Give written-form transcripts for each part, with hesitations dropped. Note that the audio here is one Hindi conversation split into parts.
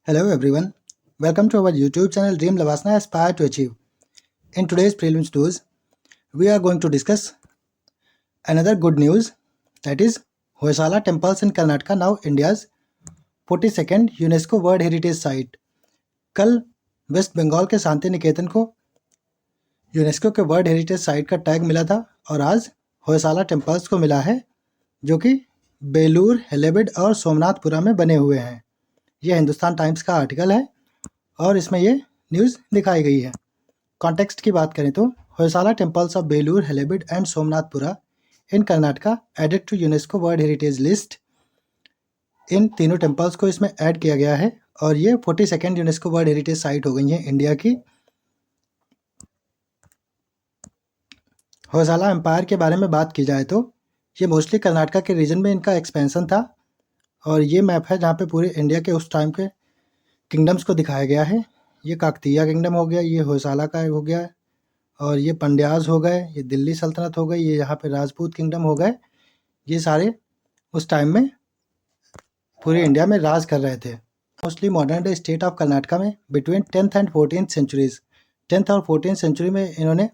Hello everyone, welcome to our YouTube channel Dream Lavasana Aspire to Achieve. In today's prelims news, we are going to discuss another good news, that is Hoysala temples in Karnataka now India's 42nd UNESCO World Heritage Site. कल वेस्ट बंगाल के शांति निकेतन को यूनेस्को के वर्ल्ड हेरिटेज साइट का टैग मिला था और आज होयसाला टेम्पल्स को मिला है जो कि बेलूर, हेलेबिड और सोमनाथपुरा में बने हुए हैं। यह हिंदुस्तान टाइम्स का आर्टिकल है और इसमें ये न्यूज़ दिखाई गई है। कॉन्टेक्स्ट की बात करें तो Hoysala temples of Belur, Halebid and Somanathapura in Karnataka added to UNESCO world heritage list. इन तीनों टेम्पल्स को इसमें ऐड किया गया है और ये 42nd UNESCO world heritage site हो गई हैं इंडिया की। होयसाला एम्पायर के बारे में बात की जाए तो ये मोस्टली कर्नाटका के रीजन में इनका एक्सपेंशन था और ये मैप है जहाँ पे पूरे इंडिया के उस टाइम के किंगडम्स को दिखाया गया है। ये काकतीय किंगडम हो गया, ये होयसाला का हो गया और ये पंड्याज हो गए, ये दिल्ली सल्तनत हो गई, ये यहाँ पे राजपूत किंगडम हो गए। ये सारे उस टाइम में पूरे इंडिया में राज कर रहे थे। Mostly modern day state of Karnataka में between 10th and 14th centuries, 10th और 14th सेंचुरी में इन्होंने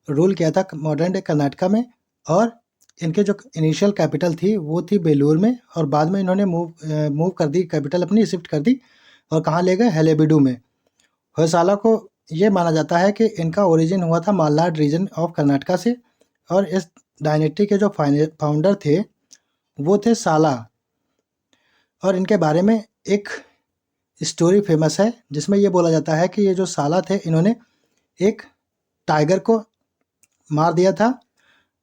रूल किया था मॉडर्न डे कर्नाटका में। और इनके जो इनिशियल कैपिटल थी वो थी बेलूर में और बाद में इन्होंने मूव कर दी, कैपिटल अपनी शिफ्ट कर दी और कहाँ ले गए, हेलेबिडू में। होयसाला को ये माना जाता है कि इनका ओरिजिन हुआ था मालनाड रीजन ऑफ कर्नाटका से और इस डायनेस्टी के जो फाउंडर थे वो थे साला। और इनके बारे में एक स्टोरी फेमस है जिसमें ये बोला जाता है कि ये जो साला थे इन्होंने एक टाइगर को मार दिया था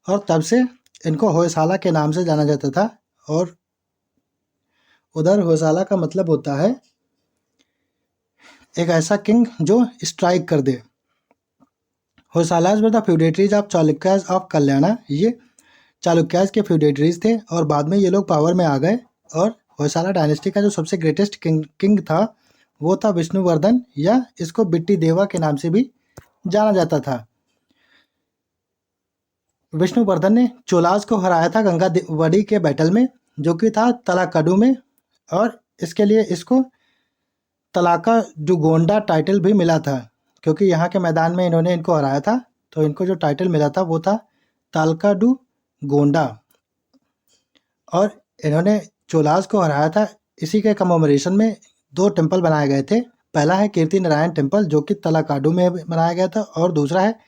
और तब से इनको होयसाला के नाम से जाना जाता था। और उधर होयसाला का मतलब होता है एक ऐसा किंग जो स्ट्राइक कर दे। Hoysalas were the feudatories of Chalukyas of Kalyana. ये चालुक्याज के फ्यूडेटरीज थे और बाद में ये लोग पावर में आ गए। और होयसाला डायनेस्टी का जो सबसे ग्रेटेस्ट किंग था वो था विष्णुवर्धन, या इसको बिट्टी देवा के नाम से भी जाना जाता था। विष्णुवर्धन ने चोलाज को हराया था गंगावड़ी के बैटल में जो कि था तलाकाडू में, और इसके लिए इसको तलाका डुगोंडा टाइटल भी मिला था क्योंकि यहाँ के मैदान में इन्होंने इनको हराया था। तो इनको जो टाइटल मिला था वो था तालकाडू गोंडा और इन्होंने चोलाज को हराया था। इसी के कमोमरेशन में दो टेम्पल बनाए गए थे। पहला है कीर्ति नारायण टेम्पल जो कि तलाकाडू में बनाया गया था और दूसरा है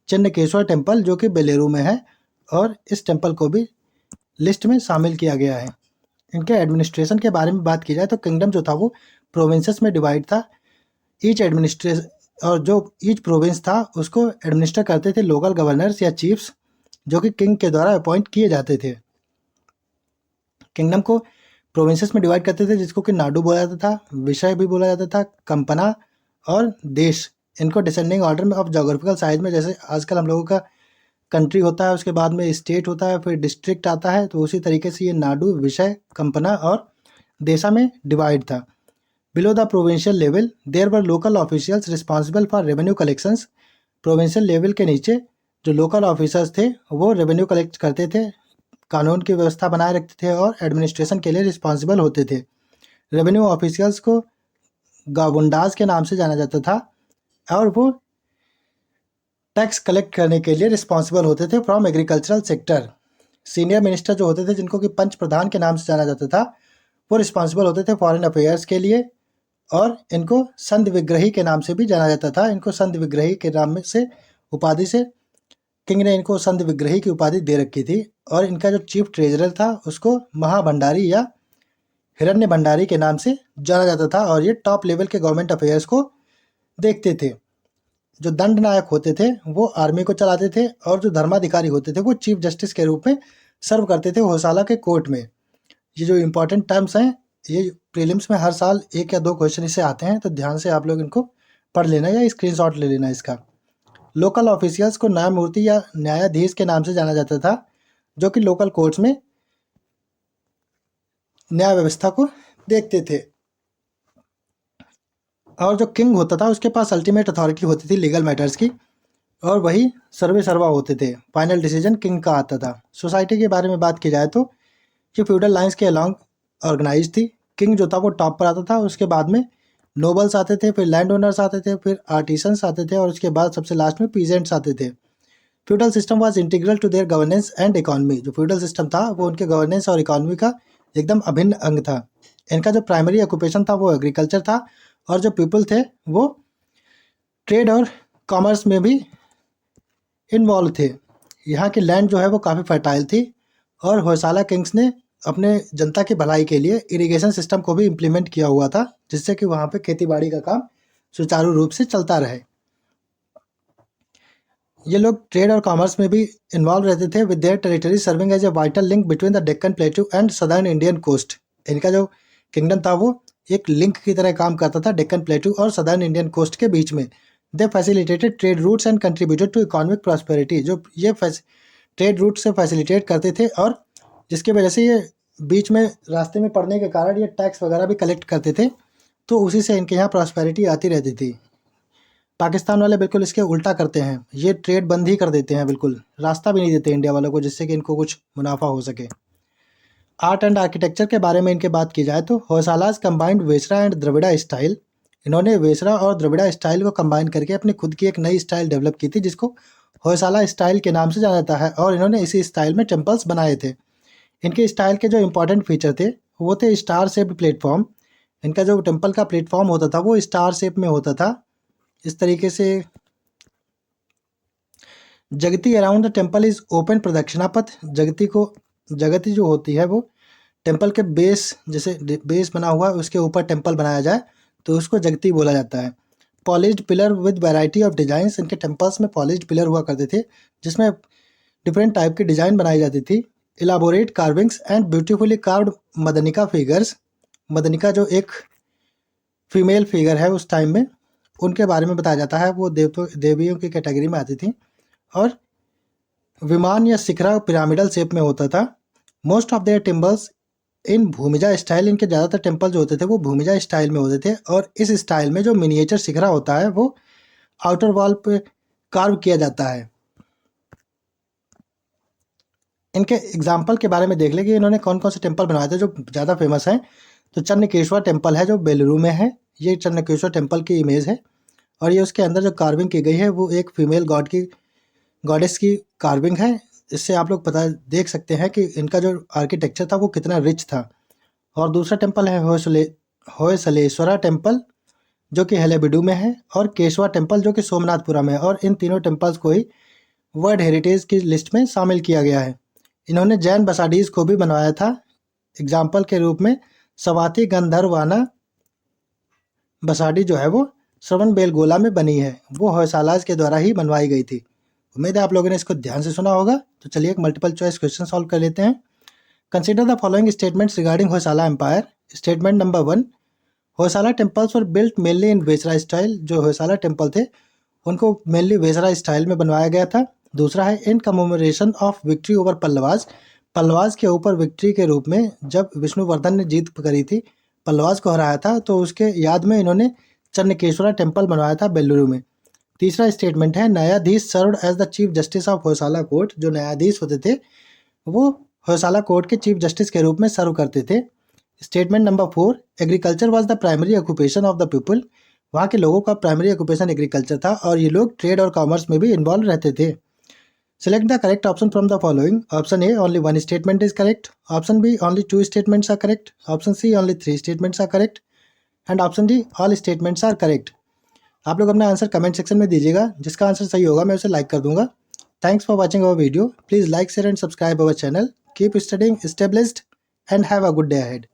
चन्नकेश्वर टेम्पल जो कि बेलेरू में है और इस टेम्पल को भी लिस्ट में शामिल किया गया है। इनके एडमिनिस्ट्रेशन के बारे में बात की जाए तो किंगडम जो था वो प्रोविंसेस में डिवाइड था। ईच एडमिनिस्ट्रेशन और जो ईच प्रोविंस था उसको एडमिनिस्टर करते थे लोकल गवर्नर्स या चीफ्स जो कि किंग के द्वारा अपॉइंट किए जाते थे। किंगडम को प्रोविंसेस में डिवाइड करते थे जिसको कि नाडु बोला जाता था, विषय भी बोला जाता था, कंपना और देश। इनको डिसेंडिंग ऑर्डर में ऑफ जोग्राफिकल साइज में, जैसे आजकल हम लोगों का कंट्री होता है उसके बाद में स्टेट होता है फिर डिस्ट्रिक्ट आता है, तो उसी तरीके से ये नाडु, विषय, कंपना और देशा में डिवाइड था। Below the provincial level there were local officials responsible for revenue collections. Provincial level के नीचे जो लोकल ऑफिसर्स थे वो रेवेन्यू कलेक्ट करते थे, कानून की व्यवस्था बनाए रखते थे और एडमिनिस्ट्रेशन के लिए रिस्पॉन्सिबल होते थे। रेवेन्यू ऑफिशियल्स को गावुंडाज के नाम से जाना जाता था और वो टैक्स कलेक्ट करने के लिए रिस्पॉन्सिबल होते थे from agricultural sector. Senior minister जो होते थे जिनको कि पंच प्रधान के नाम से जाना जाता था वो रिस्पॉन्सिबल होते थे फॉरेन अफेयर्स के लिए और इनको संत विग्रही के नाम से भी जाना जाता था। इनको संत विग्रही के नाम में से उपाधि से किंग ने इनको संत विग्रही की उपाधि दे रखी थी। और इनका जो चीफ ट्रेजरर था उसको महाभंडारी या हिरण्य भंडारी के नाम से जाना जाता था और ये टॉप लेवल के गवर्नमेंट अफेयर्स को देखते थे। जो दंड नायक होते थे वो आर्मी को चलाते थे और जो धर्माधिकारी होते थे वो चीफ जस्टिस के रूप में सर्व करते थे होयसाला के कोर्ट में। ये जो इम्पोर्टेंट टर्म्स हैं ये प्रीलिम्स में हर साल एक या दो क्वेश्चन इससे आते हैं, तो ध्यान से आप लोग इनको पढ़ लेना या स्क्रीनशॉट ले लेना इसका। लोकल ऑफिशियल्स को न्यायमूर्ति या न्यायाधीश के नाम से जाना जाता था जो कि लोकल कोर्ट्स में न्याय व्यवस्था को देखते थे। और जो किंग होता था उसके पास अल्टीमेट अथॉरिटी होती थी लीगल मैटर्स की और वही सर्वे सर्वा होते थे, फाइनल डिसीजन किंग का आता था। सोसाइटी के बारे में बात की जाए तो ये फ्यूडल लाइन्स के अलॉन्ग ऑर्गेनाइज थी। किंग जो था वो टॉप पर आता था, उसके बाद में नोबल्स आते थे, फिर लैंड ओनर्स आते थे, फिर आर्टिसंस आते थे और उसके बाद सबसे लास्ट में पीजेंट्स आते थे। Feudal system was integral to their governance and economy. जो फ्यूडल सिस्टम था वो उनके गवर्नेंस और इकोनॉमी का एकदम अभिन्न अंग था। इनका जो प्राइमरी ऑक्यूपेशन था वो एग्रीकल्चर था और जो पीपल थे वो ट्रेड और कॉमर्स में भी इन्वॉल्व थे। यहाँ की लैंड जो है वो काफ़ी फर्टाइल थी और होयसाला किंग्स ने अपने जनता की भलाई के लिए इरिगेशन सिस्टम को भी इम्प्लीमेंट किया हुआ था, जिससे कि वहाँ पे खेती बाड़ी का काम सुचारू रूप से चलता रहे। ये लोग ट्रेड और कॉमर्स में भी इन्वॉल्व रहते थे with their territory serving as a vital link between the Deccan plateau and southern Indian coast. इनका जो किंगडम था वो एक लिंक की तरह काम करता था डेक्कन प्लेटू और सदर्न इंडियन कोस्ट के बीच में। They facilitated trade routes and contributed to economic prosperity. जो ये ट्रेड रूट से फैसिलिटेट करते थे और जिसकी वजह से ये बीच में रास्ते में पड़ने के कारण ये टैक्स वगैरह भी कलेक्ट करते थे, तो उसी से इनके यहाँ प्रॉस्पेरिटी आती रहती थी। पाकिस्तान वाले बिल्कुल इसके उल्टा करते हैं, ये ट्रेड बंद ही कर देते हैं, बिल्कुल रास्ता भी नहीं देते इंडिया वालों को जिससे कि इनको कुछ मुनाफा हो सके। आर्ट एंड आर्किटेक्चर के बारे में इनके बात की जाए तो होयसालास combined Vesara and Dravida style. इन्होंने वेसरा और द्रविड़ा स्टाइल को कंबाइन करके अपनी खुद की एक नई स्टाइल डेवलप की थी जिसको होयसाला स्टाइल के नाम से जाना जाता है और इन्होंने इसी स्टाइल में टेम्पल्स बनाए थे। इनके स्टाइल के जो इम्पोर्टेंट फीचर थे वो थे स्टार शेप्ड प्लेटफॉर्म। इनका जो टेम्पल का प्लेटफॉर्म होता था वो स्टार शेप में होता था। इस तरीके से जगती around the temple is open प्रदक्षिणा पथ। जगती जो होती है वो टेम्पल के बेस, जैसे बेस बना हुआ है उसके ऊपर टेम्पल बनाया जाए तो उसको जगती बोला जाता है। Polished pillar with variety of designs. इनके टेम्पल्स में पॉलिश्ड पिलर हुआ करते थे जिसमें डिफरेंट टाइप की डिजाइन बनाई जाती थी। Elaborate carvings and beautifully carved madanika figures. Madanika जो एक फीमेल फिगर है उस टाइम में, उनके बारे में बताया जाता है, वो देवियों की कैटेगरी में आती थी और विमान या शिखरा पिरामिडल शेप में होता था। Most of their temples in Bhumija style. इनके ज़्यादातर टेम्पल जो होते थे वो भूमिजा स्टाइल में होते थे और इस स्टाइल में जो मिनिएचर शिखरा होता है वो आउटर वॉल पे कार्व किया जाता है। इनके एग्जाम्पल के बारे में देख लें कि इन्होंने कौन कौन से टेम्पल बनाए थे जो ज़्यादा फेमस हैं। तो चन्नकेश्वर टेम्पल है जो बेलुरु में है, ये चन्नकेश्वर टेम्पल की इमेज है और ये उसके अंदर जो कार्विंग की गई है वो एक फीमेल गॉडेस की कार्विंग है। इससे आप लोग पता देख सकते हैं कि इनका जो आर्किटेक्चर था वो कितना रिच था। और दूसरा टेम्पल है होयसलेश्वरा टेम्पल जो कि हेलेबिडू में है और केशवा टेम्पल जो कि सोमनाथपुरा में है और इन तीनों टेम्पल्स को ही वर्ल्ड हेरिटेज की लिस्ट में शामिल किया गया है। इन्होंने जैन बसाडीज को भी बनवाया था। एग्जाम्पल के रूप में सवाती गंधर्वाना बसाडी जो है वो श्रवण बेलगोला में बनी है, वो होयसालास के द्वारा ही बनवाई गई थी। उम्मीद है आप लोगों ने इसको ध्यान से सुना होगा। तो चलिए एक मल्टीपल चॉइस क्वेश्चन सॉल्व कर लेते हैं। Consider the following statements regarding Hoysala empire. Statement number 1, Hoysala temples were built mainly in Vesara style. जो होयसाला टेम्पल थे उनको मेनली वेसरा स्टाइल में बनवाया गया था। दूसरा है in commemoration of victory over Pallavas. Pallavas के ऊपर विक्ट्री के रूप में जब विष्णुवर्धन ने जीत करी थी, पल्लवाज को हराया था, तो उसके याद में इन्होंने चन्नकेश्वरा टेम्पल बनवाया था बेलुरु में। तीसरा स्टेटमेंट है न्यायाधीश served as the chief justice of Hoysala court. जो न्यायाधीश होते थे वो होयसाला कोर्ट के चीफ जस्टिस के रूप में सर्व करते थे। Statement number 4, agriculture was the primary occupation of the people. वहाँ के लोगों का प्राइमरी ऑक्यूपेशन एग्रीकल्चर था और ये लोग ट्रेड और कॉमर्स में भी इन्वॉल्व रहते थे। Select the correct option from the following. Option A, only one statement is correct. Option B, only two statements are correct. Option C, only three statements are correct. And option D, all statements are correct. आप लोग अपना आंसर कमेंट सेक्शन में दीजिएगा, जिसका आंसर सही होगा मैं उसे लाइक कर दूंगा। Thanks for watching our video. Please like, share and subscribe our channel. Keep studying, stay blessed and have a good day ahead.